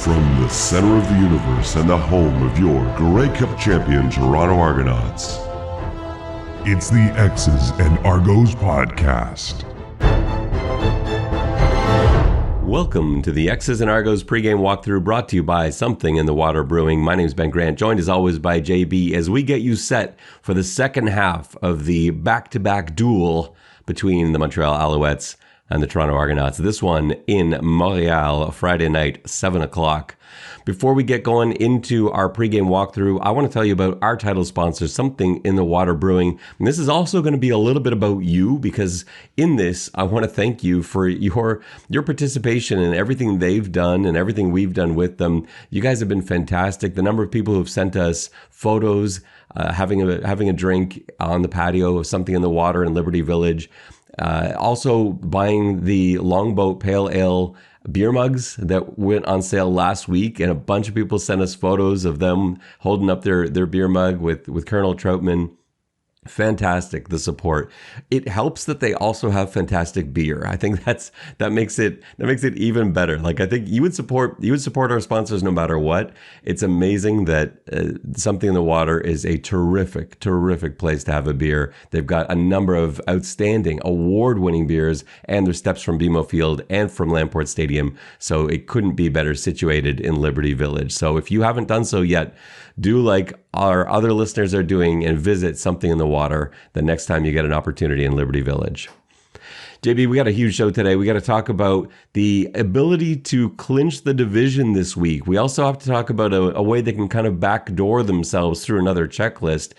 From the center of the universe and the home of your Grey Cup champion Toronto Argonauts, it's the X's and Argos podcast. Welcome to the X's and Argos pregame walkthrough, brought to you by Something in the Water Brewing. My name is Ben Grant, joined as always by JB as we get you set for the second half of the back-to-back duel between the Montreal Alouettes and the Toronto Argonauts. This one in Montreal, Friday night, 7 o'clock. Before we get going into our pregame walkthrough, I want to tell you about our title sponsor, Something in the Water Brewing. And this is also going to be a little bit about you, because in this, I want to thank you for your participation in everything they've done and everything we've done with them. You guys have been fantastic. The number of people who have sent us photos, having a drink on the patio of Something in the Water in Liberty Village. Also buying the Longboat Pale Ale beer mugs that went on sale last week, and a bunch of people sent us photos of them holding up their beer mug with Colonel Troutman. Fantastic, the support. It helps that they also have fantastic beer. I think that makes it even better. Like, I think you would support our sponsors no matter what. It's amazing that Something in the Water is a terrific place to have a beer. They've got a number of outstanding award-winning beers, and their steps from BMO Field and from Lamport Stadium. So it couldn't be better situated in Liberty Village. So if you haven't done so yet, do like our other listeners are doing and visit Something in the Water the next time you get an opportunity in Liberty Village. JB, we got a huge show today. We got to talk about the ability to clinch the division this week. We also have to talk about a way they can kind of backdoor themselves through another checklist.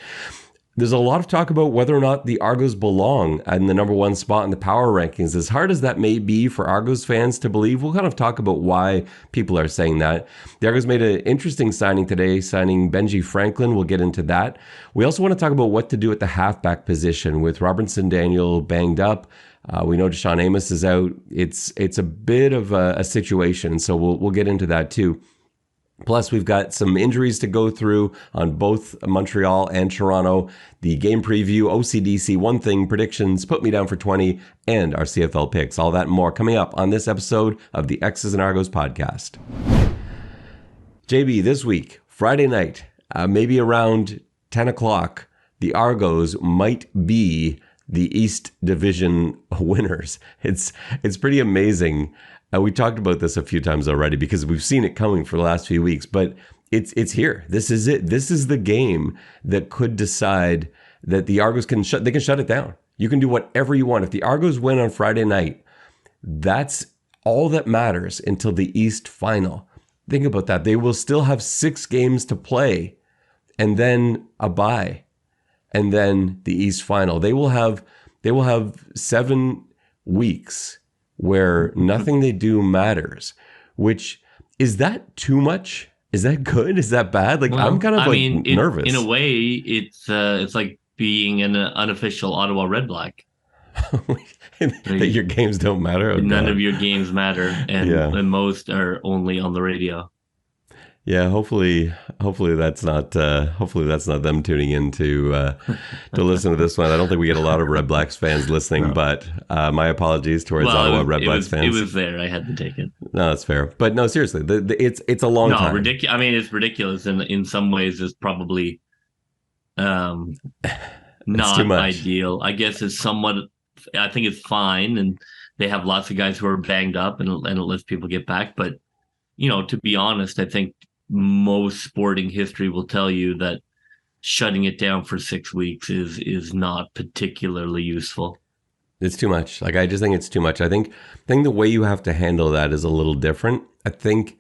There's a lot of talk about whether or not the Argos belong in the number one spot in the power rankings. As hard as that may be for Argos fans to believe, we'll kind of talk about why people are saying that. The Argos made an interesting signing today, signing Benjie Franklin. We'll get into that. We also want to talk about what to do at the halfback position with Robertson Daniel banged up. We know DaShaun Amos is out. It's a bit of a situation, so we'll get into that too. Plus, we've got some injuries to go through on both Montreal and Toronto, the game preview, OCDC, one thing, predictions, put me down for 20, and our CFL picks. All that and more coming up on this episode of the X's and Argos podcast. JB, this week, Friday night, maybe around 10 o'clock, the Argos might be the East Division winners. It's pretty amazing. We talked about this a few times already because we've seen it coming for the last few weeks, but it's here. This is it. This is the game that could decide that the Argos can shut it down. You can do whatever you want. If the Argos win on Friday night, that's all that matters until the East final. Think about that. They will still have 6 games to play and then a bye and then the East final. They will have 7 weeks where nothing they do matters, which, is that too much? Is that good? Is that bad? Like, well, I'm kind of nervous. In a way, it's like being an unofficial Ottawa Red Black. That your games don't matter? Oh, none of your games matter, and most are only on the radio. Yeah, hopefully that's not them tuning in to listen to this one. I don't think we get a lot of Red Blacks fans listening, but my apologies towards Ottawa Red Blacks fans. It was there. I had to take it. No, that's fair. But no, seriously, it's a long time. Ridiculous. I mean, it's ridiculous, and in some ways, it's probably not ideal. I guess it's somewhat. I think it's fine, and they have lots of guys who are banged up, and it lets people get back. But to be honest, I think most sporting history will tell you that shutting it down for 6 weeks is not particularly useful. It's too much. Like, I just think it's too much. I think the way you have to handle that is a little different. I think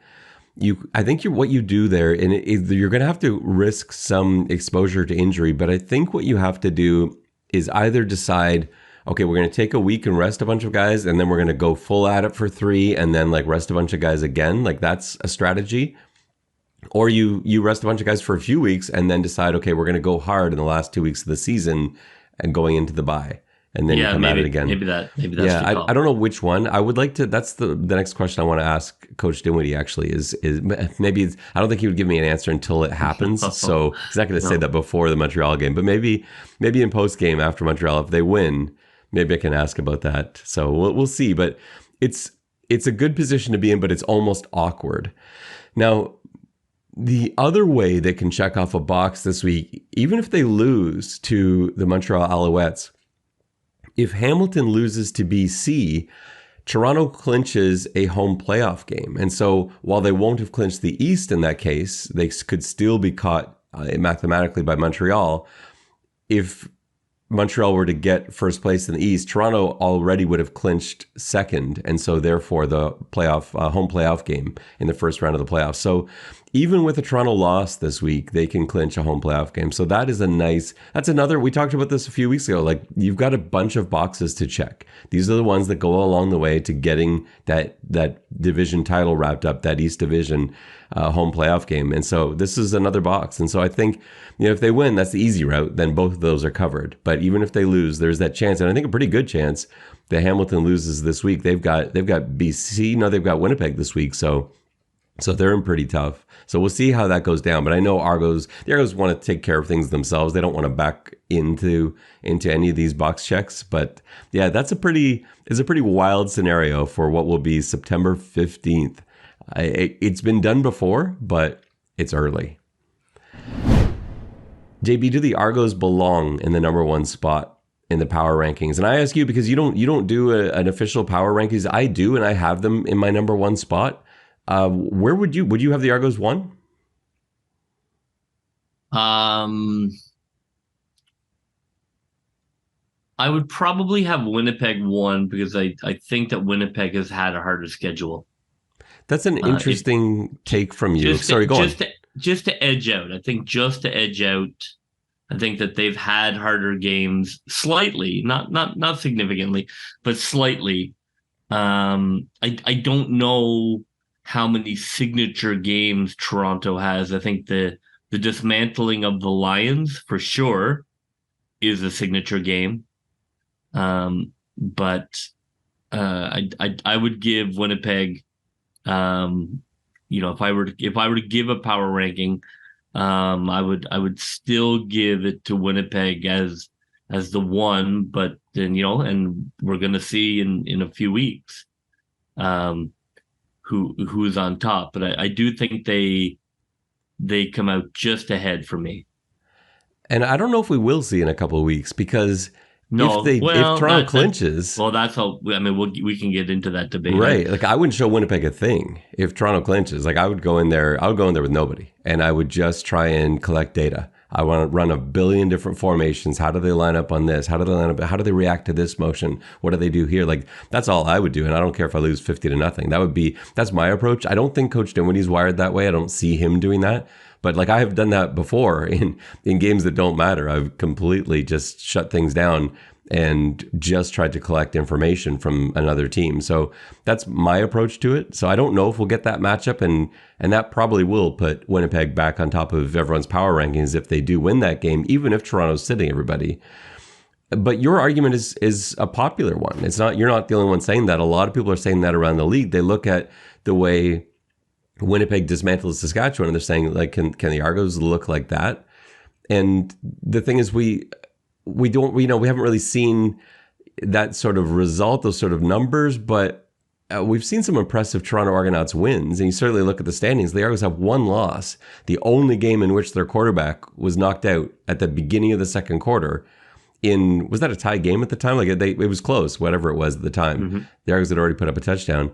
what you do there, and you're going to have to risk some exposure to injury, but I think what you have to do is either decide, okay, we're going to take a week and rest a bunch of guys, and then we're going to go full at it for 3, and then like rest a bunch of guys again. Like, that's a strategy. Or you rest a bunch of guys for a few weeks and then decide, okay, we're going to go hard in the last 2 weeks of the season and going into the bye. And then you come at it again. Maybe that's I don't know which one. I would like to, that's the next question I want to ask Coach Dinwiddie actually is maybe I don't think he would give me an answer until it happens. So he's not going to say that before the Montreal game, but maybe in post game after Montreal, if they win, maybe I can ask about that. So we'll see. But it's it's a good position to be in, but it's almost awkward. Now, the other way they can check off a box this week, even if they lose to the Montreal Alouettes, if Hamilton loses to BC, Toronto clinches a home playoff game. And so while they won't have clinched the East in that case, they could still be caught mathematically by Montreal. If Montreal were to get first place in the East, Toronto already would have clinched second, and so therefore the home playoff game in the first round of the playoffs. So even with a Toronto loss this week, they can clinch a home playoff game. So that's another, we talked about this a few weeks ago, like you've got a bunch of boxes to check. These are the ones that go along the way to getting that division title wrapped up, that East Division home playoff game. And so this is another box. And so I think, if they win, that's the easy route, then both of those are covered. But even if they lose, there's that chance, and I think a pretty good chance that Hamilton loses this week. They've got BC, they've got Winnipeg this week. So they're in pretty tough. So we'll see how that goes down. But I know the Argos want to take care of things themselves. They don't want to back into any of these box checks. But yeah, it's a pretty wild scenario for what will be September 15th. It's been done before, but it's early. JB, do the Argos belong in the number one spot in the power rankings? And I ask you because you don't do an official power rankings. I do, and I have them in my number one spot. Where would you have the Argos one? I would probably have Winnipeg one because I think that Winnipeg has had a harder schedule. That's an interesting take from you. Sorry, go on. Just to edge out. I think I think that they've had harder games slightly, not significantly, but slightly. I don't know how many signature games Toronto has. I think the dismantling of the Lions for sure is a signature game. But I would give Winnipeg, if I were to give a power ranking, I would still give it to Winnipeg as the one, but then and we're gonna see in a few weeks who's on top. But I do think they come out just ahead for me. And I don't know if we will see in a couple of weeks because if Toronto clinches, that's how. I mean, we can get into that debate, right? Like I wouldn't show Winnipeg a thing if Toronto clinches. Like I would go in there with nobody, and I would just try and collect data. I want to run a billion different formations. How do they line up on this? How do they line up? How do they react to this motion? What do they do here? Like that's all I would do, and I don't care if I lose 50-0. That's my approach. I don't think Coach Dinwiddie's wired that way. I don't see him doing that. But like I have done that before in games that don't matter. I've completely just shut things down and just tried to collect information from another team. So that's my approach to it. So I don't know if we'll get that matchup, and that probably will put Winnipeg back on top of everyone's power rankings if they do win that game, even if Toronto's sitting everybody. But your argument is a popular one. You're not the only one saying that. A lot of people are saying that around the league. They look at the way Winnipeg dismantled Saskatchewan, and they're saying, like, can the Argos look like that? And the thing is, we haven't really seen that sort of result, those sort of numbers, but we've seen some impressive Toronto Argonauts wins. And you certainly look at the standings. The Argos have one loss, the only game in which their quarterback was knocked out at the beginning of the second quarter. Was that a tie game at the time? Like it was close, whatever it was at the time. Mm-hmm. The Argos had already put up a touchdown.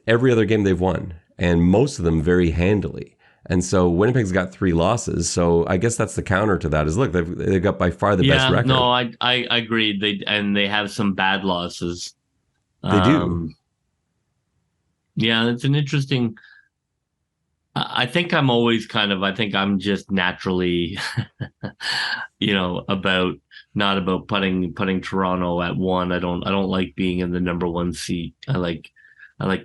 Every other game they've won, and most of them very handily. And so Winnipeg's got 3 losses. So I guess that's the counter to that is, look, they've got by far the best record. No, I agree. They have some bad losses. They do. Yeah, it's an interesting. I think I'm just naturally, not about putting Toronto at 1. I don't like being in the number 1 seat. I like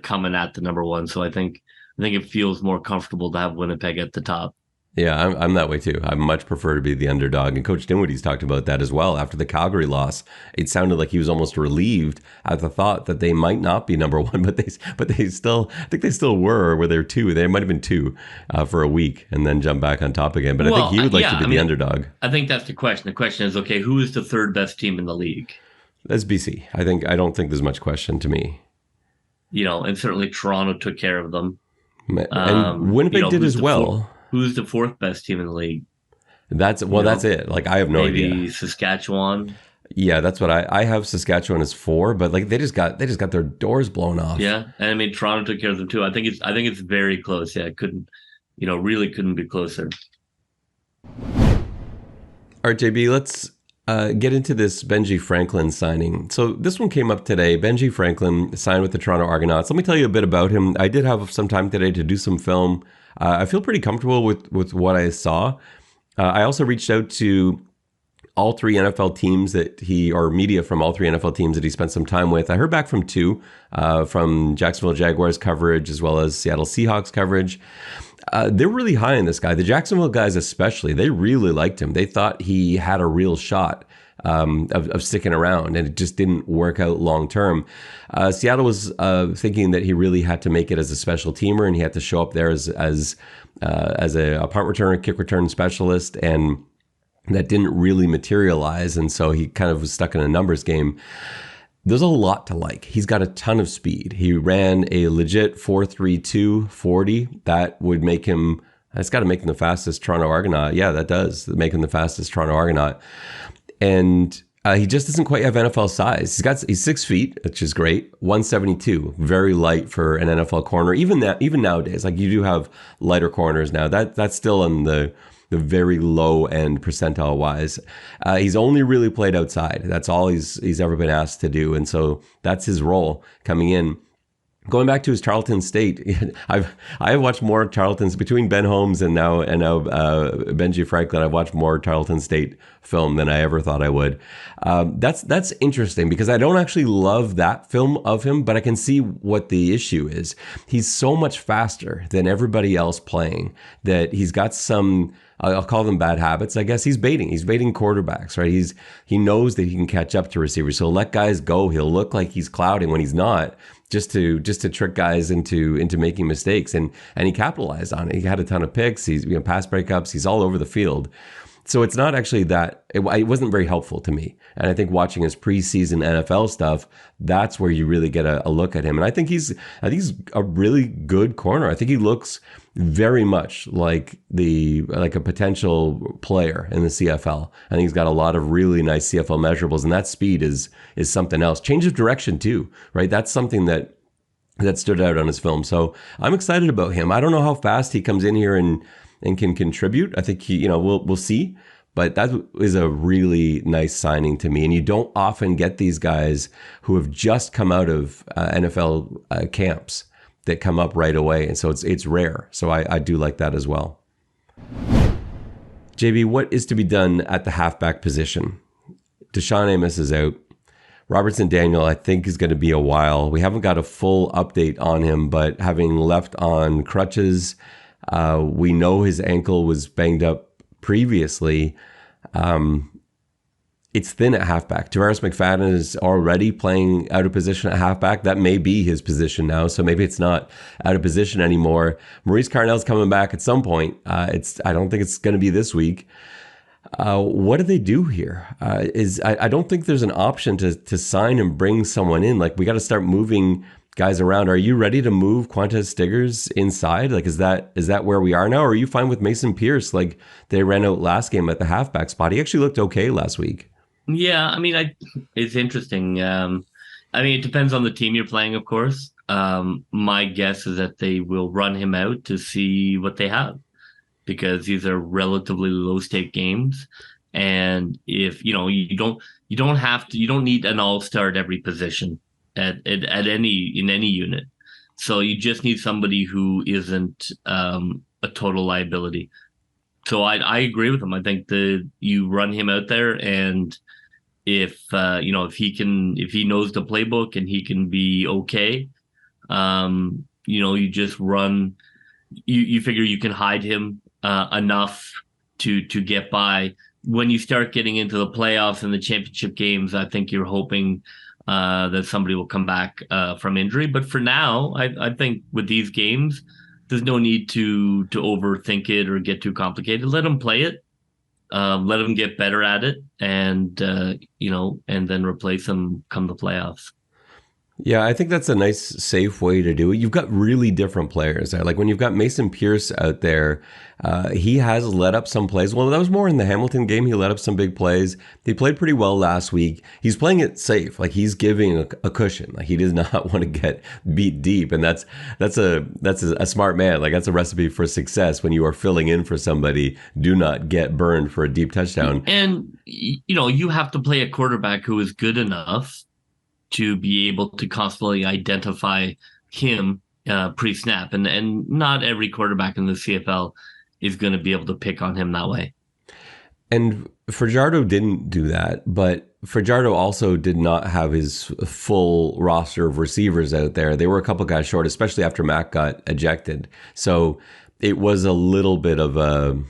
coming at the number 1. So I think it feels more comfortable to have Winnipeg at the top. Yeah, I'm that way too. I much prefer to be the underdog. And Coach Dinwiddie's talked about that as well. After the Calgary loss, it sounded like he was almost relieved at the thought that they might not be number 1, but they still, I think they still were they were 2. They might have been 2 for a week and then jump back on top again. But I think he would like to be the underdog. I think that's the question. The question is, okay, who is the 3rd best team in the league? That's BC. I don't think there's much question to me. and certainly Toronto took care of them. And Winnipeg did as well. Who's the fourth best team in the league? That's it. Like, I have no idea. Maybe Saskatchewan. Yeah, that's what I have. Saskatchewan as 4, but like they just got their doors blown off. Yeah, and I mean Toronto took care of them too. I think it's very close. Yeah, it couldn't, really couldn't be closer. All right, JB, let's get into this Benjie Franklin signing. So this one came up today. Benjie Franklin signed with the Toronto Argonauts. Let me tell you a bit about him. I did have some time today to do some film. I feel pretty comfortable with what I saw. I also reached out to all 3 NFL teams or media from all 3 NFL teams that he spent some time with. I heard back from 2, from Jacksonville Jaguars coverage as well as Seattle Seahawks coverage. They're really high on this guy. The Jacksonville guys especially, they really liked him. They thought he had a real shot of sticking around, and it just didn't work out long term. Seattle was thinking that he really had to make it as a special teamer, and he had to show up there as a punt returner, kick return specialist, and that didn't really materialize, and so he kind of was stuck in a numbers game. There's a lot to like. He's got a ton of speed. He ran a legit 4.32 40. That's got to make him the fastest Toronto Argonaut. Yeah, that does make him the fastest Toronto Argonaut. And he just doesn't quite have NFL size. He's 6 feet, which is great. 172, very light for an NFL corner. Even nowadays, like, you do have lighter corners now. That's still on the very low end percentile wise. He's only really played outside. That's all he's ever been asked to do. And so that's his role coming in. Going back to his Tarleton State, I have watched more Tarleton's between Ben Holmes and now Benjie Franklin. I've watched more Tarleton State film than I ever thought I would. That's interesting because I don't actually love that film of him, but I can see what the issue is. He's so much faster than everybody else playing that he's got some, I'll call them bad habits. I guess he's baiting quarterbacks, right? He knows that he can catch up to receivers. So let guys go. He'll look like he's clouding when he's not, just to trick guys into making mistakes. And he capitalized on it. He had a ton of picks. He's pass breakups. He's all over the field. So it's not actually that, it wasn't very helpful to me. And I think watching his preseason NFL stuff, that's where you really get a look at him. And I think he's a really good corner. I think he looks very much like a potential player in the CFL. I think he's got a lot of really nice CFL measurables, and that speed is something else. Change of direction too, right? That's something that stood out on his film. So I'm excited about him. I don't know how fast he comes in here and can contribute. I think we'll see, but that is a really nice signing to me. And you don't often get these guys who have just come out of NFL camps that come up right away. And so it's rare. So I do like that as well. JB, what is to be done at the halfback position? DaShaun Amos is out. Robertson Daniel, I think, is going to be a while. We haven't got a full update on him, but having left on crutches, we know his ankle was banged up previously. It's thin at halfback. Tavares McFadden is already playing out of position at halfback. That may be his position now, so maybe it's not out of position anymore. Maurice Carnell's coming back at some point. I don't think it's going to be this week. What do they do here? I don't think there's an option to sign and bring someone in. Like, we got to start moving guys around. Are you ready to move Qantas Stiggers inside? Like, is that where we are now? Or are you fine with Mason Pierce? Like, they ran out last game at the halfback spot. He actually looked okay last week. Yeah, I mean, it's interesting. It depends on the team you're playing, of course. My guess is that they will run him out to see what they have, because these are relatively low stake games. And if you don't need an all-star at every position in any unit. So you just need somebody who isn't a total liability. So I agree with him. I think that you run him out there, and if he knows the playbook and he can be okay, you just run. You figure you can hide him enough to get by. When you start getting into the playoffs and the championship games, I think you're hoping that somebody will come back from injury. But for now, I think with these games, there's no need to overthink it or get too complicated. Let them play it. Let them get better at it, and then replace them come the playoffs. Yeah, I think that's a nice, safe way to do it. You've got really different players. Like when you've got Mason Pierce out there, he has let up some plays. Well, that was more in the Hamilton game. He let up some big plays. He played pretty well last week. He's playing it safe. Like he's giving a cushion. Like he does not want to get beat deep, and that's a smart man. Like that's a recipe for success when you are filling in for somebody. Do not get burned for a deep touchdown. And you have to play a quarterback who is good enough to be able to constantly identify him pre-snap. And not every quarterback in the CFL is going to be able to pick on him that way. And Fajardo didn't do that, but Fajardo also did not have his full roster of receivers out there. They were a couple guys short, especially after Mac got ejected. So it was a little bit of a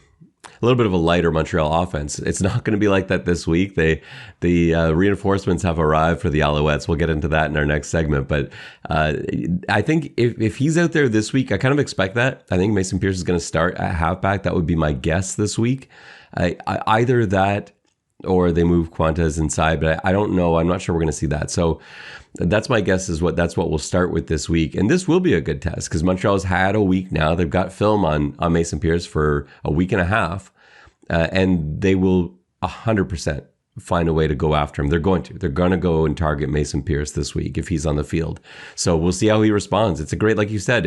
lighter Montreal offense. It's not going to be like that this week. The reinforcements have arrived for the Alouettes. We'll get into that in our next segment. But I think if he's out there this week, I kind of expect that. I think Mason Pierce is going to start at halfback. That would be my guess this week. Either that or they move Quantas inside, but I don't know. I'm not sure we're going to see that. So that's my guess that's what we'll start with this week. And this will be a good test because Montreal's had a week now. They've got film on Mason Pierce for a week and a half. And they will 100% find a way to go after him. They're going to go and target Mason Pierce this week if he's on the field. So we'll see how he responds. It's a great, like you said,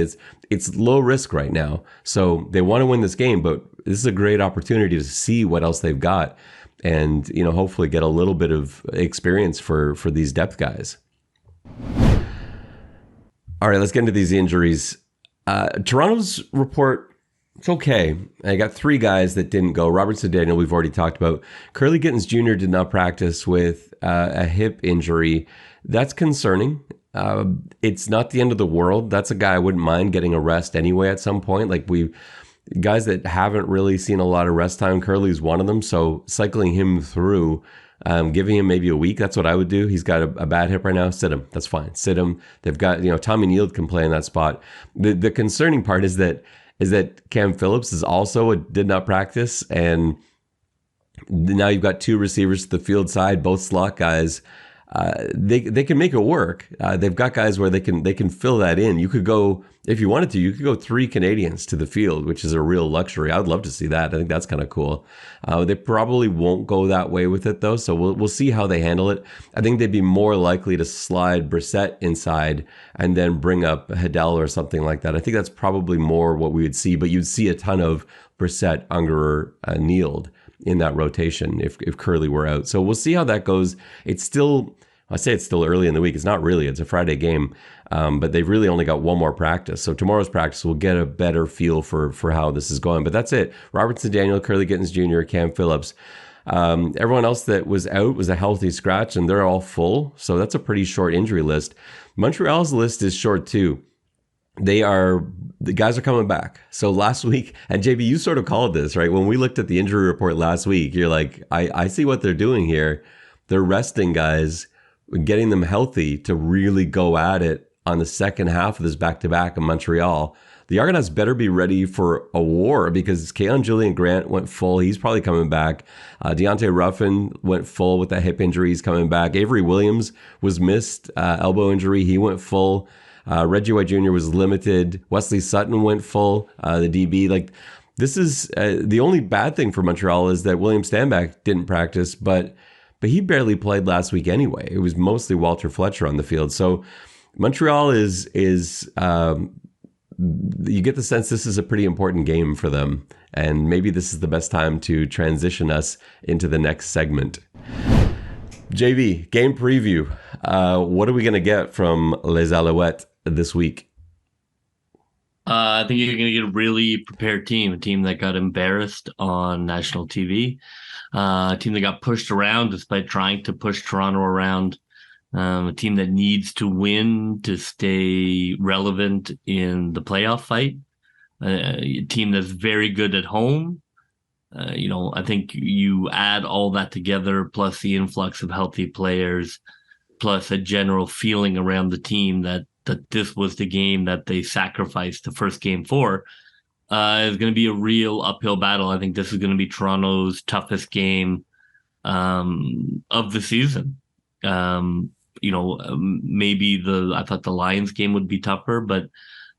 it's low risk right now. So they want to win this game, but this is a great opportunity to see what else they've got and, hopefully get a little bit of experience for these depth guys. All right, let's get into these injuries. Toronto's report, it's okay. I got 3 guys that didn't go. Robertson Daniel, we've already talked about. Kurleigh Gittens Jr. did not practice with a hip injury. That's concerning. It's not the end of the world. That's a guy I wouldn't mind getting a rest anyway at some point. Like guys that haven't really seen a lot of rest time, Kurleigh's one of them. So cycling him through, giving him maybe a week, that's what I would do. He's got a bad hip right now. Sit him. That's fine. Sit him. They've got, Tommy Neal can play in that spot. The concerning part is that Cam Phillips is also did not practice, and now you've got 2 receivers to the field side, both slot guys. They can make it work. They've got guys where they can fill that in. You could go, if you wanted to, you could go 3 Canadians to the field, which is a real luxury. I would love to see that. I think that's kind of cool. They probably won't go that way with it though, so we'll see how they handle it. I think they'd be more likely to slide Brissett inside and then bring up Hedel or something like that. I think that's probably more what we would see, but you'd see a ton of Brissett, Ungerer, Neald in that rotation if Kurleigh were out. So we'll see how that goes. It's still early in the week. It's not really. It's a Friday game, but they've really only got one more practice. So tomorrow's practice, we'll get a better feel for how this is going. But that's it. Robertson Daniel, Kurleigh Gittens Jr., Cam Phillips. Everyone else that was out was a healthy scratch, and they're all full. So that's a pretty short injury list. Montreal's list is short too. The guys are coming back. So last week, and JB, you sort of called this, right? When we looked at the injury report last week, you're like, I see what they're doing here. They're resting guys, getting them healthy to really go at it on the second half of this back-to-back in Montreal. The Argonauts better be ready for a war because Keon Julian Grant went full. He's probably coming back. Deontay Ruffin went full with that hip injury. He's coming back. Avery Williams was missed, elbow injury. He went full. Reggie White Jr. was limited. Wesley Sutton went full, the DB. Like, this is the only bad thing for Montreal is that William Stanback didn't practice, but he barely played last week anyway. It was mostly Walter Fletcher on the field. So Montreal is you get the sense this is a pretty important game for them, and maybe this is the best time to transition us into the next segment. JV, game preview. What are we going to get from Les Alouettes this week? I think you're going to get a really prepared team, a team that got embarrassed on national TV, a team that got pushed around despite trying to push Toronto around, a team that needs to win to stay relevant in the playoff fight, a team that's very good at home. I think you add all that together, plus the influx of healthy players, plus a general feeling around the team that this was the game that they sacrificed the first game for, is going to be a real uphill battle. I think this is going to be Toronto's toughest game of the season. maybe I thought the Lions game would be tougher, but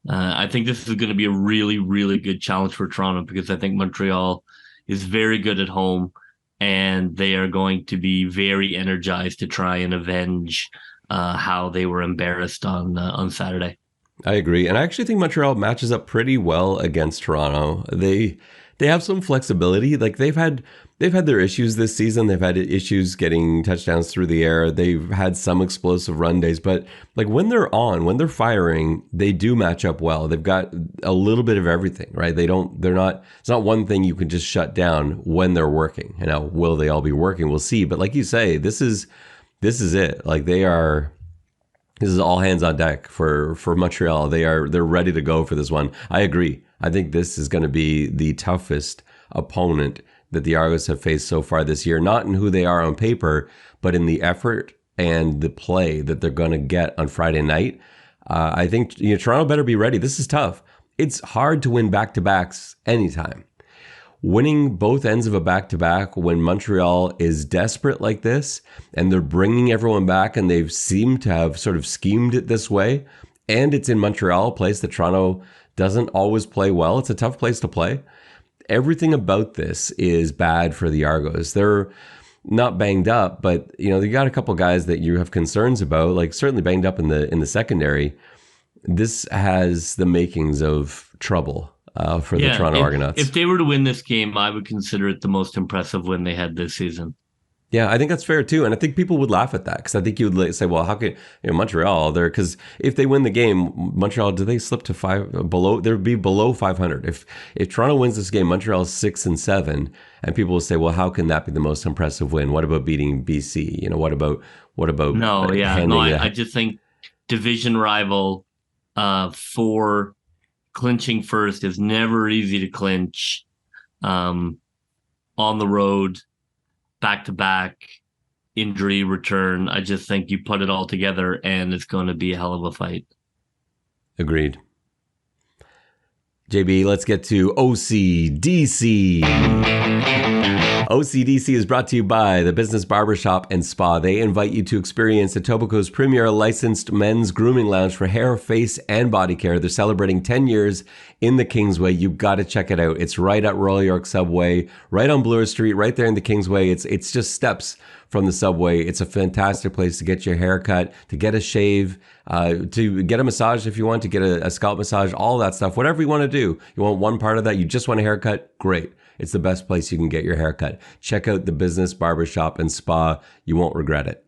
I think this is going to be a really, really good challenge for Toronto, because I think Montreal is very good at home, and they are going to be very energized to try and avenge how they were embarrassed on Saturday. I agree. And I actually think Montreal matches up pretty well against Toronto. They have some flexibility. Like they've had their issues this season. They've had issues getting touchdowns through the air. They've had some explosive run days, but like when they're firing, they do match up well. They've got a little bit of everything, right? It's not one thing you can just shut down when they're working. And now, will they all be working? We'll see. But like you say, this is it. Like this is all hands on deck for Montreal. They're ready to go for this one. I agree. I think this is going to be the toughest opponent that the Argos have faced so far this year, not in who they are on paper, but in the effort and the play that they're going to get on Friday night. I think Toronto better be ready. This is tough. It's hard to win back-to-backs anytime. Winning both ends of a back-to-back when Montreal is desperate like this and they're bringing everyone back and they've seemed to have sort of schemed it this way, and it's in Montreal, a place that Toronto doesn't always play well. It's a tough place to play. Everything about this is bad for the Argos. They're not banged up, but you got a couple guys that you have concerns about, like certainly banged up in the secondary. This has the makings of trouble for the Toronto Argonauts. If they were to win this game, I would consider it the most impressive win they had this season. Yeah, I think that's fair too. And I think people would laugh at that, because I think you would say, well, how could Montreal there? Because if they win the game, Montreal, do they slip to below? They'd be below 500. If Toronto wins this game, Montreal is 6-7, and people will say, well, how can that be the most impressive win? What about beating BC? What about? I just think division rival for clinching first is never easy to clinch on the road. Back-to-back, injury return. I just think you put it all together and it's going to be a hell of a fight. Agreed. JB, let's get to OCDC. OCDC is brought to you by the Business Barbershop and Spa. They invite you to experience Etobicoke's premier licensed men's grooming lounge for hair, face, and body care. They're celebrating 10 years in the Kingsway. You got to check it out. It's right at Royal York Subway, right on Bloor Street, right there in the Kingsway. It's just steps from the subway. It's a fantastic place to get your hair cut, to get a shave, to get a massage if you want, to get a scalp massage, all that stuff. Whatever you want to do. You want one part of that, you just want a haircut, great. It's the best place you can get your haircut. Check out the Business Barbershop and Spa. You won't regret it.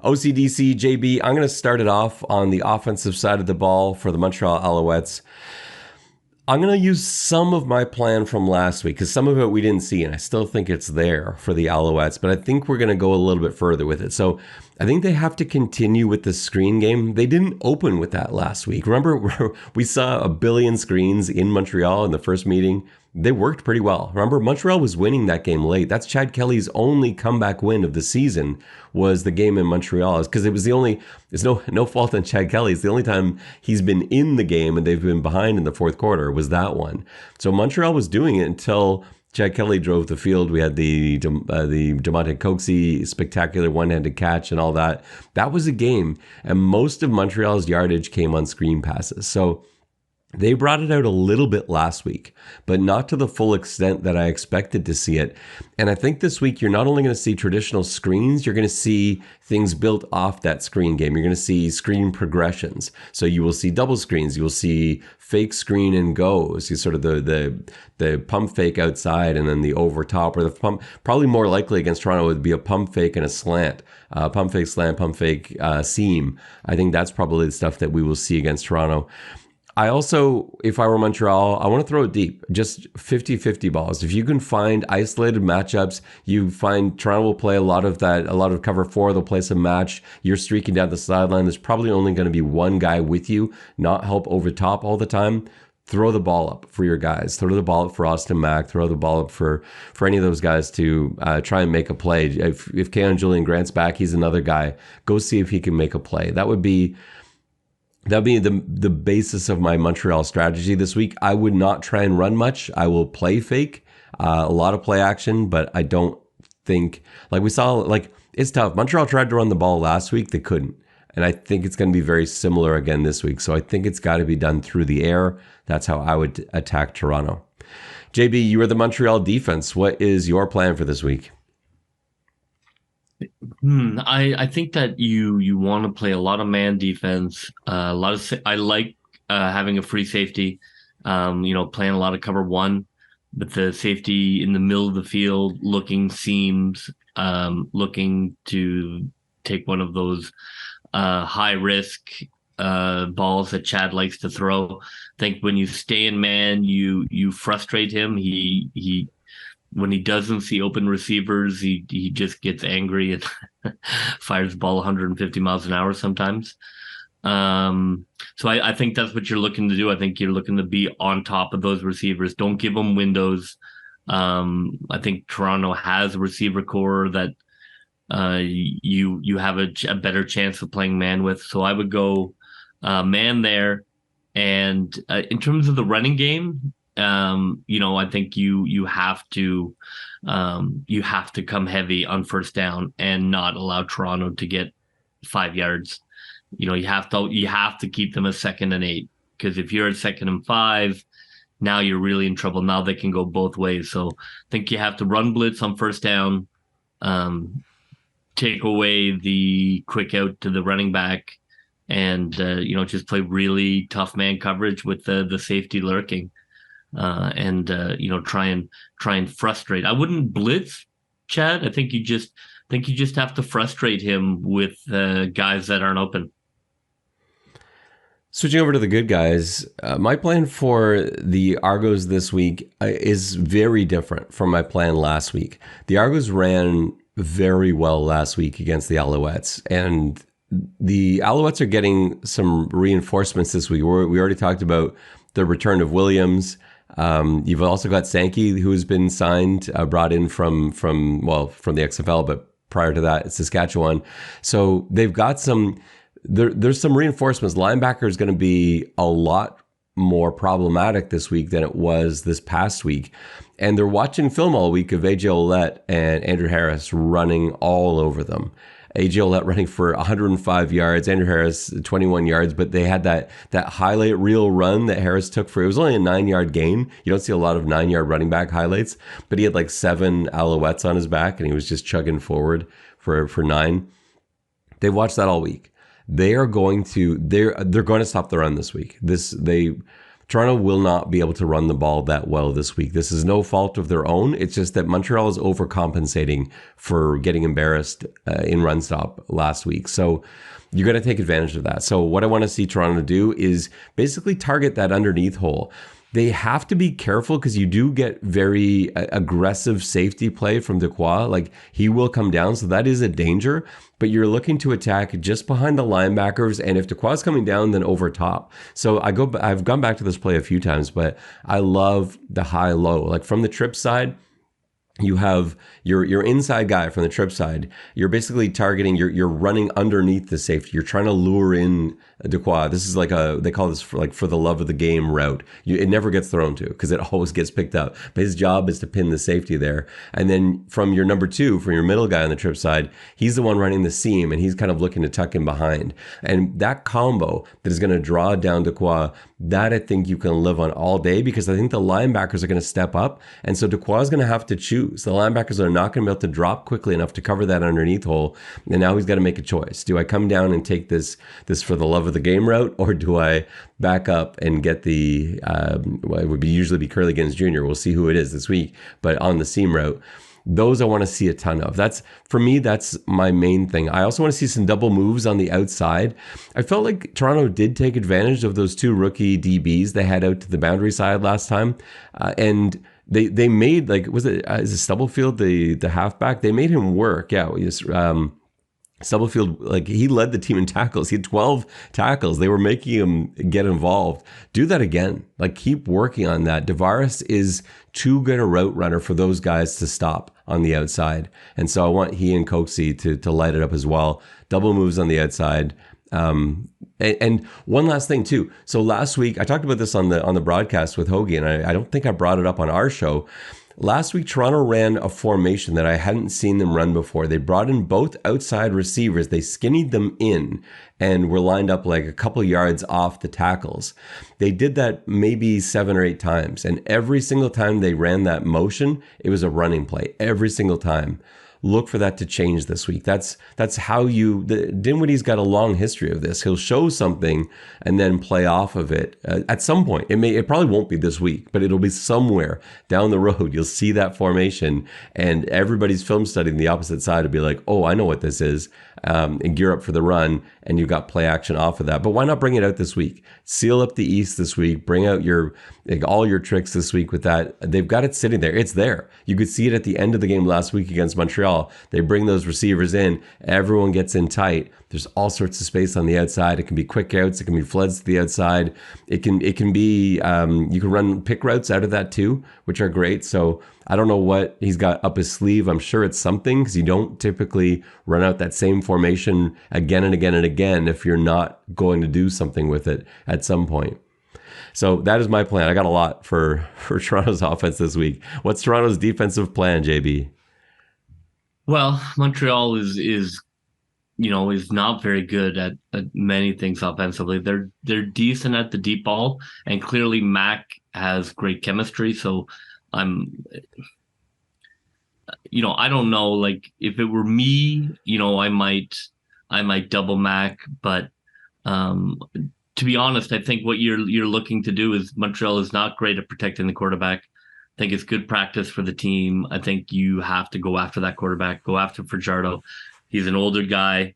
OCDC, JB, I'm going to start it off on the offensive side of the ball for the Montreal Alouettes. I'm going to use some of my plan from last week, because some of it we didn't see, and I still think it's there for the Alouettes, but I think we're going to go a little bit further with it. So I think they have to continue with the screen game. They didn't open with that last week. Remember, we saw a billion screens in Montreal in the first meeting. They worked pretty well. Remember, Montreal was winning that game late. That's Chad Kelly's only comeback win of the season, was the game in Montreal, because it was it's no fault on Chad Kelly. It's the only time he's been in the game and they've been behind in the fourth quarter was that one. So Montreal was doing it until Chad Kelly drove the field. We had the DeMonte Coxey spectacular one-handed catch and all that. That was a game, and most of Montreal's yardage came on screen passes. So they brought it out a little bit last week, but not to the full extent that I expected to see it. And I think this week you're not only going to see traditional screens, you're going to see things built off that screen game. You're going to see screen progressions. So you will see double screens. You will see fake screen and goes. You sort of the pump fake outside and then the over top, or the pump. Probably more likely against Toronto would be a pump fake and a slant. Pump fake slant, pump fake seam. I think that's probably the stuff that we will see against Toronto. I also, if I were Montreal, I want to throw it deep, just 50-50 balls. If you can find isolated matchups, you find Toronto will play a lot of cover four, they'll play some match, you're streaking down the sideline, there's probably only going to be one guy with you, not help over top all the time. Throw the ball up for your guys. Throw the ball up for Austin Mack. Throw the ball up for any of those guys to try and make a play. If Keon Julian Grant's back, he's another guy. Go see if he can make a play. That'd be the basis of my Montreal strategy this week. I would not try and run much. I will play fake, a lot of play action, but I don't think, like we saw, like it's tough. Montreal tried to run the ball last week. They couldn't. And I think it's going to be very similar again this week. So I think it's got to be done through the air. That's how I would attack Toronto. JB, you are the Montreal defense. What is your plan for this week? I think that you want to play a lot of man defense. I like having a free safety. Playing a lot of cover one, but the safety in the middle of the field, looking seams, looking to take one of those high risk balls that Chad likes to throw. I think when you stay in man, you frustrate him. He when he doesn't see open receivers, he just gets angry and fires the ball 150 miles an hour sometimes. So I think that's what you're looking to do. I think you're looking to be on top of those receivers. Don't give them windows. I think Toronto has a receiver core that you have a better chance of playing man with. So I would go man there. And in terms of the running game, I think you have to come heavy on first down and not allow Toronto to get 5 yards. You have to keep them a 2nd and 8, because if you're at 2nd and 5, now you're really in trouble. Now they can go both ways. So I think you have to run blitz on first down, take away the quick out to the running back, and just play really tough man coverage with the safety lurking. Try and frustrate. I wouldn't blitz Chad. I think you just have to frustrate him with guys that aren't open. Switching over to the good guys, my plan for the Argos this week is very different from my plan last week. The Argos ran very well last week against the Alouettes, and the Alouettes are getting some reinforcements this week. We already talked about the return of Williams. You've also got Sankey, who's been signed, brought in from the XFL, but prior to that, it's Saskatchewan. So they've got some. There's some reinforcements. Linebacker is going to be a lot more problematic this week than it was this past week. And they're watching film all week of AJ Ouellette and Andrew Harris running all over them. AJ Ouellette running for 105 yards, Andrew Harris 21 yards, but they had that highlight reel run that Harris took for, it was only a 9-yard gain. You don't see a lot of 9-yard running back highlights, but he had like 7 Alouettes on his back and he was just chugging forward for 9. They watched that all week. They're going to stop the run this week. Toronto will not be able to run the ball that well this week. This is no fault of their own. It's just that Montreal is overcompensating for getting embarrassed in run stop last week. So you got to take advantage of that. So what I want to see Toronto do is basically target that underneath hole. They have to be careful because you do get very aggressive safety play from Dequoy. Like, he will come down, so that is a danger. But you're looking to attack just behind the linebackers, and if Dequoy's coming down, then over top. So I've gone back to this play a few times, but I love the high-low. Like, from the trip side, you have your inside guy from the trip side. You're basically targeting, you're running underneath the safety. You're trying to lure in Dequoy. This is like they call this for the love of the game route. It never gets thrown to because it always gets picked up. But his job is to pin the safety there. And then from your number 2, from your middle guy on the trip side, he's the one running the seam and he's kind of looking to tuck in behind. And that combo that is going to draw down Dequoy, that I think you can live on all day because I think the linebackers are going to step up. And so Dequoy is going to have to choose. The linebackers are not going to be able to drop quickly enough to cover that underneath hole. And now he's got to make a choice. Do I come down and take this for the love of the game route, or do I back up and get the, it would usually be Kurleigh Jr. We'll see who it is this week, but on the seam route. Those I want to see a ton of. For me, that's my main thing. I also want to see some double moves on the outside. I felt like Toronto did take advantage of those 2 rookie DBs they had out to the boundary side last time. And they made, like, is it Stubblefield, the halfback? They made him work. Yeah, Stubblefield, like, he led the team in tackles. He had 12 tackles. They were making him get involved. Do that again. Like, keep working on that. Tavares is too good a route runner for those guys to stop on the outside. And so I want he and Coxie to light it up as well. Double moves on the outside. And one last thing too. So last week I talked about this on the broadcast with Hoagie, and I don't think I brought it up on our show. Last week, Toronto ran a formation that I hadn't seen them run before. They brought in both outside receivers. They skinnied them in and were lined up like a couple yards off the tackles. They did that maybe 7 or 8 times. And every single time they ran that motion, it was a running play. Every single time. Look for that to change this week. That's how Dinwiddie's got a long history of this. He'll show something and then play off of it at some point. It probably won't be this week, but it'll be somewhere down the road. You'll see that formation, and everybody's film studying the opposite side will be like, oh, I know what this is, and gear up for the run, and you've got play action off of that. But why not bring it out this week? Seal up the East this week. Bring out all your tricks this week with that. They've got it sitting there. It's there. You could see it at the end of the game last week against Montreal. They bring those receivers in. Everyone gets in tight. There's all sorts of space on the outside. It can be quick outs. It can be floods to the outside. It can be, you can run pick routes out of that too, which are great. So I don't know what he's got up his sleeve. I'm sure it's something, because you don't typically run out that same formation again and again and again if you're not going to do something with it at some point. So that is my plan. I got a lot for Toronto's offense this week. What's Toronto's defensive plan, JB? Well, Montreal is not very good at many things offensively. They're decent at the deep ball, and clearly Mac has great chemistry. So I don't know, like if it were me, I might double Mac, but to be honest, I think what you're looking to do is Montreal is not great at protecting the quarterback. I think it's good practice for the team. I think you have to go after that quarterback, go after Fajardo. He's an older guy.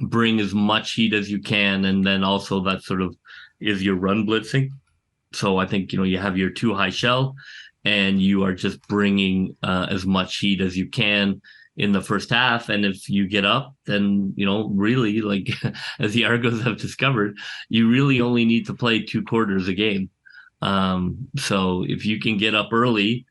Bring as much heat as you can, and then also that sort of is your run blitzing. So I think, you have your 2 high shell, and you are just bringing as much heat as you can in the first half. And if you get up, then, really, like as the Argos have discovered, you really only need to play 2 quarters a game. So if you can get up early,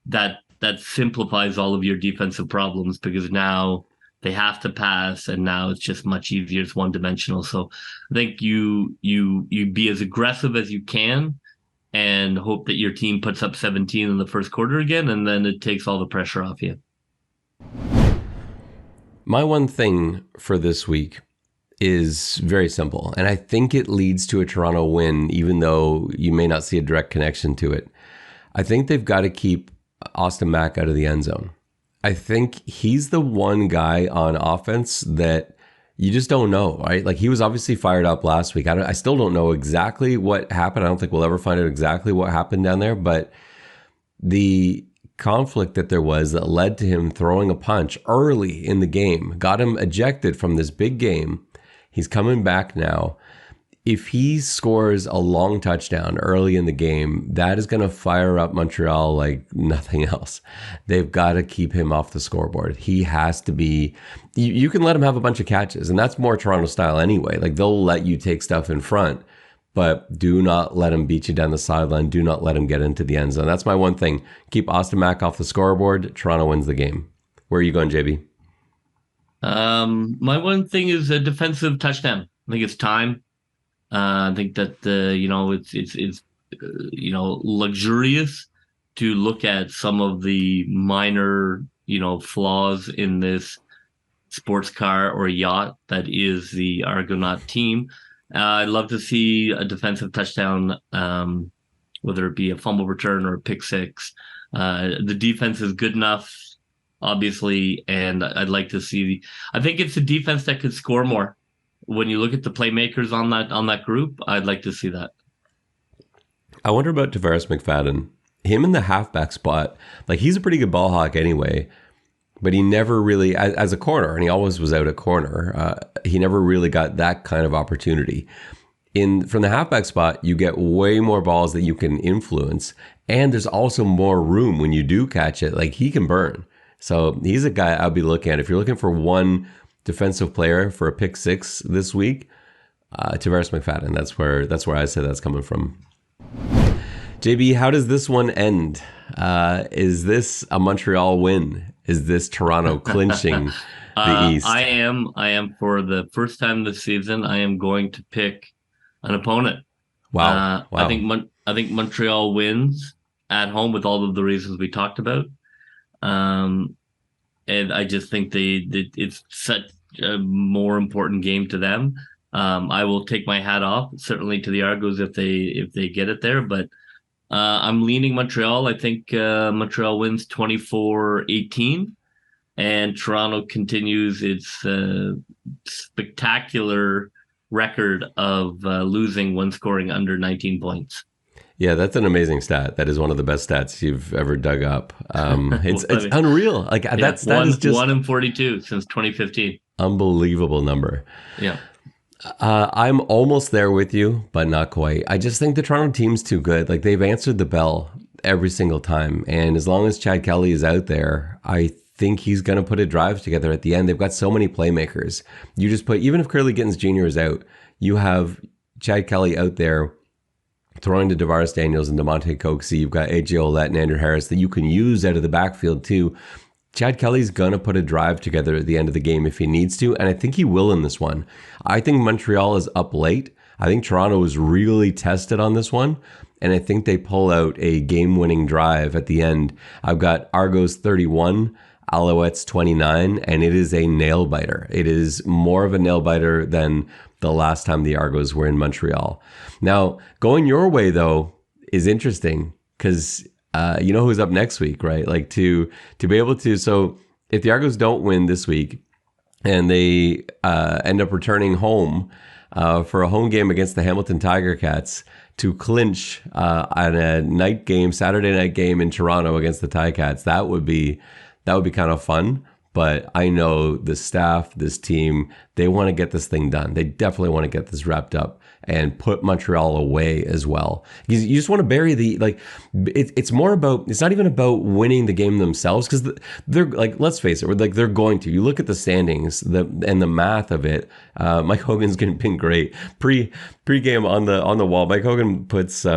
that simplifies all of your defensive problems, because now they have to pass, and now it's just much easier. It's one-dimensional. So I think you be as aggressive as you can and hope that your team puts up 17 in the first quarter again, and then it takes all the pressure off you. My one thing for this week is very simple, and I think it leads to a Toronto win, even though you may not see a direct connection to it. I think they've got to keep Austin Mack out of the end zone. I think he's the one guy on offense that you just don't know, right? Like, he was obviously fired up last week. I still don't know exactly what happened. I don't think we'll ever find out exactly what happened down there, but the conflict that there was that led to him throwing a punch early in the game got him ejected from this big game. He's coming back now. If he scores a long touchdown early in the game, that is going to fire up Montreal like nothing else. They've got to keep him off the scoreboard. He has to be, you can let him have a bunch of catches, and that's more Toronto style anyway. Like, they'll let you take stuff in front, but do not let him beat you down the sideline. Do not let him get into the end zone. That's my one thing. Keep Austin Mack off the scoreboard. Toronto wins the game. Where are you going, JB? My one thing is a defensive touchdown. I think it's time. I think that it's luxurious to look at some of the minor flaws in this sports car or yacht that is the Argonaut team. I'd love to see a defensive touchdown, whether it be a fumble return or a pick six. The defense is good enough, obviously, and I'd like to see. I think it's a defense that could score more. When you look at the playmakers on that group, I'd like to see that. I wonder about Tavares McFadden. Him in the halfback spot, like, he's a pretty good ball hawk anyway, but he never really, as a corner, and he always was out at corner, he never really got that kind of opportunity. From the halfback spot, you get way more balls that you can influence, and there's also more room when you do catch it. Like, he can burn. So he's a guy I'll be looking at. If you're looking for one defensive player for a pick six this week, Tavares McFadden. That's where I say that's coming from. JB, how does this one end? Is this a Montreal win? Is this Toronto clinching the East? I am for the first time this season, I am going to pick an opponent. Wow. I think Montreal wins, at home with all of the reasons we talked about. And I just think it's such a more important game to them. I will take my hat off, certainly, to the Argos if they get it there, but I'm leaning Montreal. I think Montreal wins 24-18, and Toronto continues its spectacular record of losing when scoring under 19 points. Yeah, that's an amazing stat. That is one of the best stats you've ever dug up. It's unreal. Like that stat is just 1 in 42 since 2015. Unbelievable number. Yeah. I'm almost there with you, but not quite. I just think the Toronto team's too good. Like, they've answered the bell every single time. And as long as Chad Kelly is out there, I think he's going to put a drive together at the end. They've got so many playmakers. You just put, even if Kurleigh Gittens Jr. is out, you have Chad Kelly out there throwing to DaShaun Daniels and DeMonte Coxie. You've got AJ Ouellette and Andrew Harris that you can use out of the backfield too. Chad Kelly's going to put a drive together at the end of the game if he needs to, and I think he will in this one. I think Montreal is up late. I think Toronto is really tested on this one, and I think they pull out a game-winning drive at the end. I've got Argos 31, Alouettes 29, and it is a nail-biter. It is more of a nail-biter than the last time the Argos were in Montreal. Now, going your way, though, is interesting because you know who's up next week, right? Like to be able to, so if the Argos don't win this week and they end up returning home for a home game against the Hamilton Tiger Cats to clinch on a night game, Saturday night game in Toronto against the Ticats, that would be kind of fun. But I know the staff, this team, they want to get this thing done. They definitely want to get this wrapped up and put Montreal away as well. You just want to bury it's more about, it's not even about winning the game themselves, because they're like, let's face it, they're going to. You look at the standings and the math of it. Mike Hogan's been great. Pre-game on the wall, Mike Hogan puts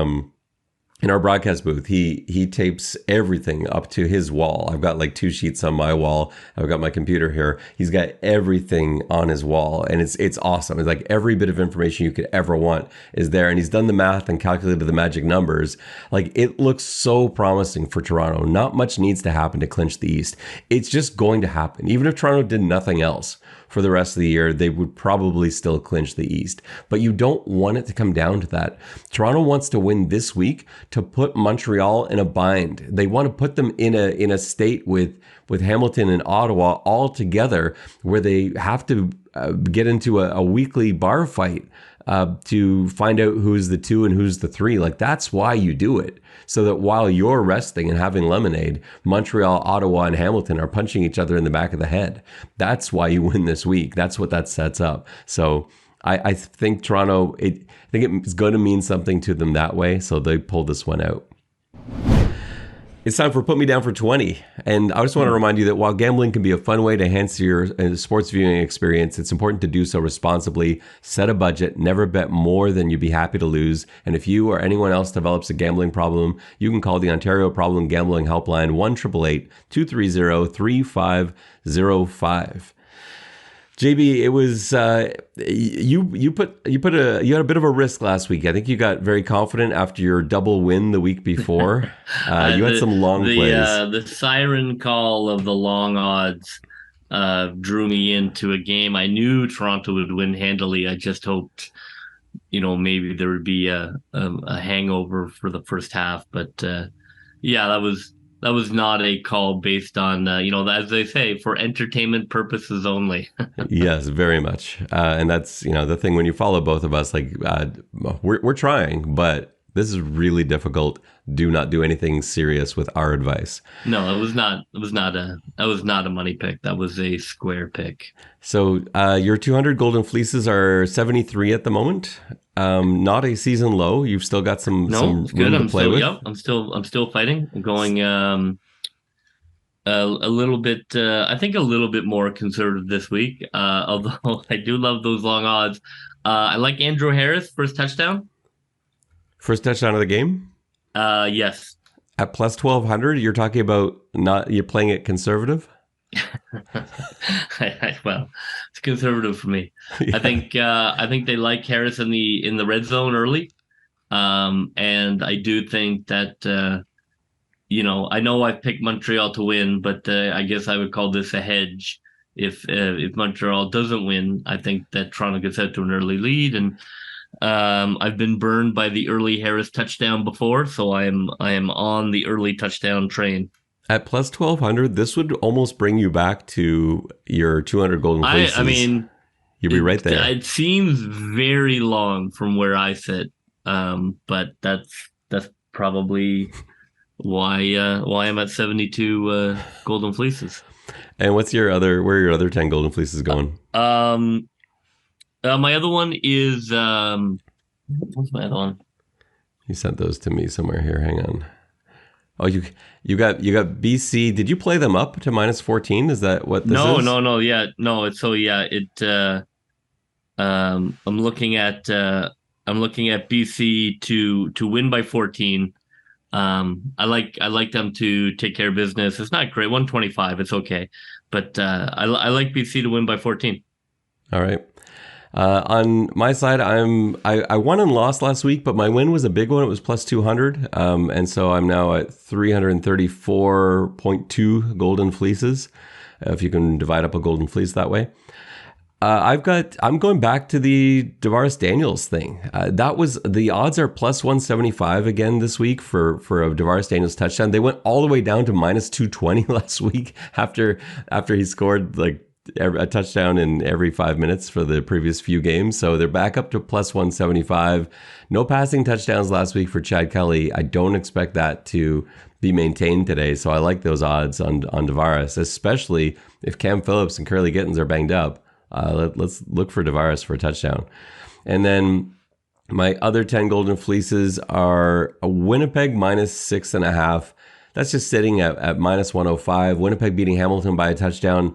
in our broadcast booth, he tapes everything up to his wall. I've got like 2 sheets on my wall. I've got my computer here. He's got everything on his wall, and it's awesome. It's like every bit of information you could ever want is there, and he's done the math and calculated the magic numbers. Like, it looks so promising for Toronto. Not much needs to happen to clinch the East. It's just going to happen. Even if Toronto did nothing else for the rest of the year, they would probably still clinch the East. But you don't want it to come down to that. Toronto wants to win this week to put Montreal in a bind. They want to put them in a state with Hamilton and Ottawa all together, where they have to get into a weekly bar fight to find out who's the 2 and who's the 3. Like, that's why you do it. So that while you're resting and having lemonade, Montreal, Ottawa, and Hamilton are punching each other in the back of the head. That's why you win this week. That's what that sets up. So I think Toronto, I think it's going to mean something to them that way. So they pulled this one out. It's time for Put Me Down for 20. And I just want to remind you that while gambling can be a fun way to enhance your sports viewing experience, it's important to do so responsibly. Set a budget, never bet more than you'd be happy to lose. And if you or anyone else develops a gambling problem, you can call the Ontario Problem Gambling Helpline 1-888-230-3505. JB, it was you had a bit of a risk last week. I think you got very confident after your double win the week before. You had some long plays. The siren call of the long odds drew me into a game I knew Toronto would win handily. I just hoped, maybe there would be a hangover for the first half. But yeah, that was not a call based on, as they say, for entertainment purposes only. Yes, very much. And that's, the thing when you follow both of us, like we're trying, but this is really difficult. Do not do anything serious with our advice. No, it was not a money pick. That was a square pick. So your 200 golden fleeces are 73 at the moment. Not a season low. You've still got some room to play with. Yep, I'm still fighting. I'm going a little bit. I think a little bit more conservative this week. Although I do love those long odds. I like Andrew Harris first touchdown. First touchdown of the game. Yes. At plus 1,200, you're talking about you're playing it conservative. Well, it's conservative for me. Yeah. I think they like Harris in the red zone early, and I do think that I know I've picked Montreal to win, but I guess I would call this a hedge. If Montreal doesn't win, I think that Toronto gets out to an early lead, and I've been burned by the early Harris touchdown before, so I am on the early touchdown train. At plus 1,200, this would almost bring you back to your 200 golden fleeces. I mean, you'd be right there. It seems very long from where I sit, but that's probably why I'm at 72 golden fleeces. And where are your other 10 golden fleeces going? My other one is what's my other one? You sent those to me somewhere here. Hang on. Oh, you got BC. Did you play them up to minus 14? Is that what this is? No. Yeah, no. I'm looking at BC to win by 14. I like them to take care of business. It's not great. 125. It's okay, but I like BC to win by 14. All right. On my side, I won and lost last week, but my win was a big one. It was plus 200. And so I'm now at 334.2 golden fleeces, if you can divide up a golden fleece that way. I'm going back to the DaShaun Daniels thing. The odds are plus 175 again this week for a DaShaun Daniels touchdown. They went all the way down to minus 220 last week after he scored like a touchdown in every 5 minutes for the previous few games. So they're back up to plus 175. No passing touchdowns last week for Chad Kelly. I don't expect that to be maintained today. So I like those odds on DaShaun, especially if Cam Phillips and Kurleigh Gittens are banged up. Let's look for DaShaun for a touchdown. And then my other 10 golden fleeces are a Winnipeg minus 6.5. That's just sitting at minus 105. Winnipeg beating Hamilton by a touchdown.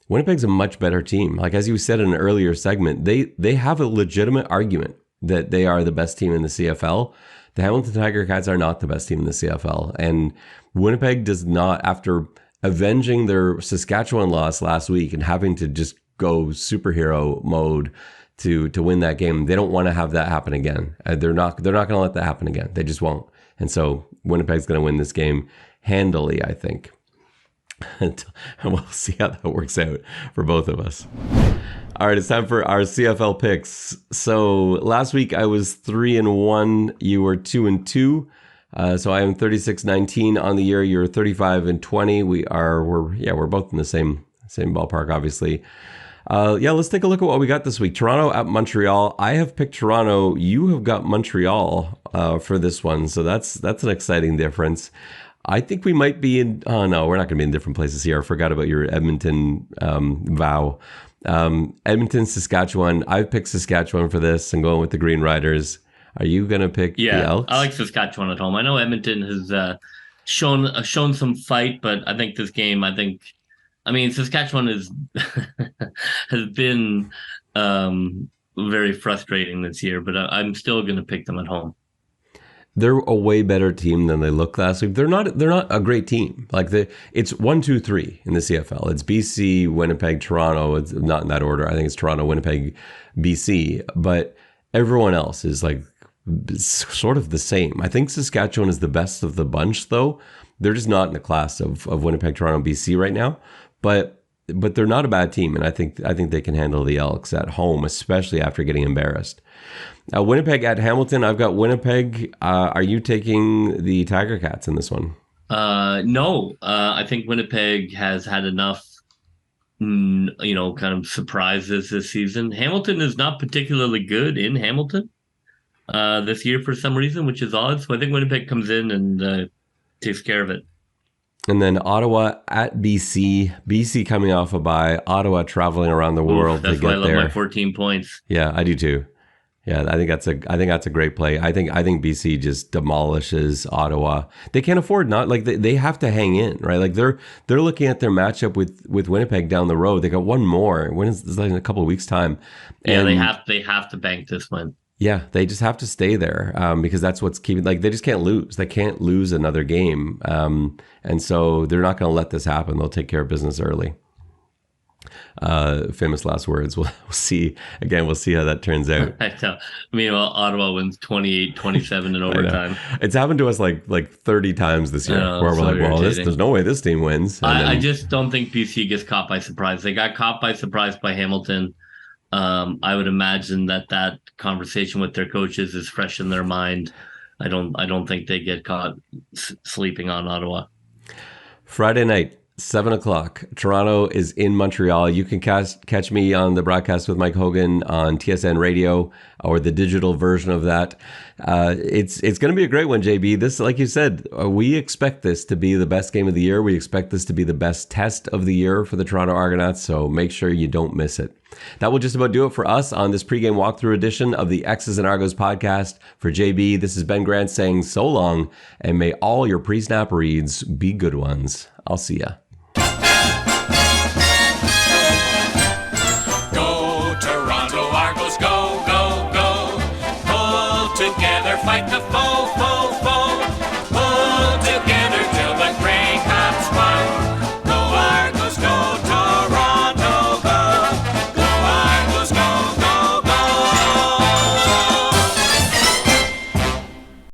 Winnipeg's a much better team. Like, as you said in an earlier segment, they have a legitimate argument that they are the best team in the CFL. The Hamilton Tiger Cats are not the best team in the CFL. And Winnipeg does not, after avenging their Saskatchewan loss last week and having to just go superhero mode to win that game, they don't want to have that happen again. They're not going to let that happen again. They just won't. And so Winnipeg's going to win this game handily, I think. And we'll see how that works out for both of us. All right, it's time for our CFL picks. So last week I was 3-1. You were 2-2. So I am 36-19 on the year. You're 35-20. We're both in the same ballpark, obviously. Let's take a look at what we got this week. Toronto at Montreal. I have picked Toronto. You have got Montreal for this one. So that's an exciting difference. I think we might be in... Oh, no, we're not going to be in different places here. I forgot about your Edmonton vow. Edmonton, Saskatchewan. I've picked Saskatchewan for this and going with the Green Riders. Are you going to pick the Elks? I like Saskatchewan at home. I know Edmonton has shown some fight, but I think this game, Saskatchewan has been very frustrating this year, but I'm still going to pick them at home. They're a way better team than they looked last week. They're not a great team. It's 1, 2, 3 in the CFL. It's BC, Winnipeg, Toronto. It's not in that order. I think it's Toronto, Winnipeg, BC. But everyone else is sort of the same. I think Saskatchewan is the best of the bunch, though. They're just not in the class of Winnipeg, Toronto, BC right now. But they're not a bad team, and I think they can handle the Elks at home, especially after getting embarrassed. Winnipeg at Hamilton. I've got Winnipeg. Are you taking the Tiger Cats in this one? No. I think Winnipeg has had enough, kind of surprises this season. Hamilton is not particularly good in Hamilton this year for some reason, which is odd. So I think Winnipeg comes in and takes care of it. And then Ottawa at BC. BC coming off a bye. Ottawa traveling around the world to get there. That's why I love my 14 points. Yeah, I do too. Yeah, I think that's a great play. I think BC just demolishes Ottawa. They can't afford they have to hang in, right? They're looking at their matchup with Winnipeg down the road. They got one more. When is this? In a couple of weeks' time. And they have to bank this one. Yeah, they just have to stay there because that's what's keeping. They just can't lose. They can't lose another game, and so they're not going to let this happen. They'll take care of business early. Famous last words. We'll see. Again, we'll see how that turns out. Meanwhile, Ottawa wins 28-27 in overtime. It's happened to us like 30 times this year, where we're like, well, there's no way this team wins. I just don't think BC gets caught by surprise. They got caught by surprise by Hamilton. I would imagine that conversation with their coaches is fresh in their mind. I don't think they get caught sleeping on Ottawa. Friday night, 7:00. Toronto is in Montreal. You can catch me on the broadcast with Mike Hogan on TSN Radio or the digital version of that. It's going to be a great one, JB. This, like you said, we expect this to be the best game of the year. We expect this to be the best test of the year for the Toronto Argonauts, so make sure you don't miss it. That will just about do it for us on this pregame walkthrough edition of the X's and Argos podcast. For JB, this is Ben Grant saying so long, and may all your pre-snap reads be good ones. I'll see ya. Go, Toronto Argos, go, go, go. Pull together, fight the fight.